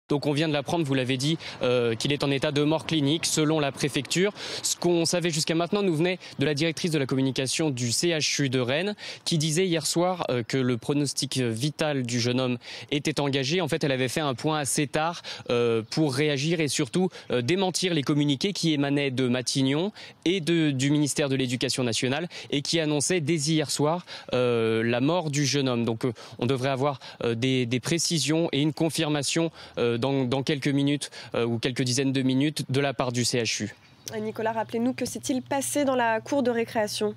Donc on vient de l'apprendre, vous l'avez dit, qu'il est en état de mort clinique selon la préfecture. Ce qu'on savait jusqu'à maintenant nous venait de la directrice de la communication du CHU de Rennes qui disait hier soir que le pronostic vital du jeune homme était engagé. En fait, elle avait fait un point assez tard pour réagir et surtout démentir les communiqués qui émanaient de Matignon et du ministère de l'Éducation nationale et qui annonçaient dès hier soir la mort du jeune homme. Donc on devrait avoir des précisions et une confirmation dans quelques minutes ou quelques dizaines de minutes de la part du CHU. Nicolas, rappelez-nous, que s'est-il passé dans la cour de récréation ?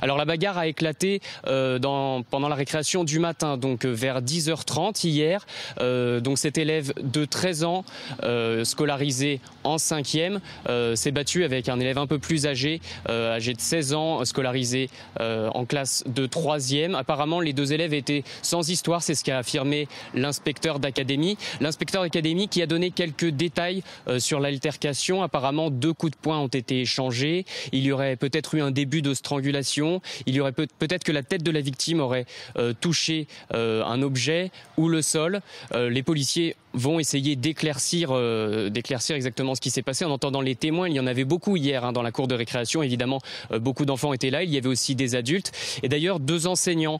Alors la bagarre a éclaté pendant la récréation du matin, donc vers 10h30 hier. Donc cet élève de 13 ans, scolarisé en 5e, s'est battu avec un élève un peu plus âgé, âgé de 16 ans, scolarisé en classe de 3e. Apparemment, les deux élèves étaient sans histoire, c'est ce qu'a affirmé l'inspecteur d'académie. L'inspecteur d'académie qui a donné quelques détails sur l'altercation. Apparemment, 2 coups de poing ont été échangés. Il y aurait peut-être eu un début de strangulation. Il y aurait peut-être que la tête de la victime aurait touché un objet ou le sol. Les policiers vont essayer d'éclaircir exactement ce qui s'est passé en entendant les témoins. Il y en avait beaucoup hier dans la cour de récréation. Évidemment, beaucoup d'enfants étaient là. Il y avait aussi des adultes. Et d'ailleurs, 2 enseignants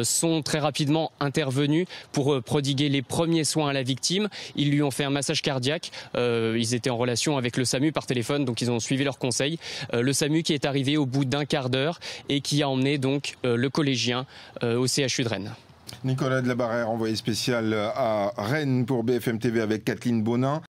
sont très rapidement intervenus pour prodiguer les premiers soins à la victime. Ils lui ont fait un massage cardiaque. Ils étaient en relation avec le SAMU par téléphone, donc ils ont suivi leurs conseils. Le SAMU qui est arrivé au bout d'un quart d'heure et qui a emmené donc le collégien au CHU de Rennes. Nicolas de la Barrère, envoyé spécial à Rennes pour BFM TV avec Kathleen Bonin.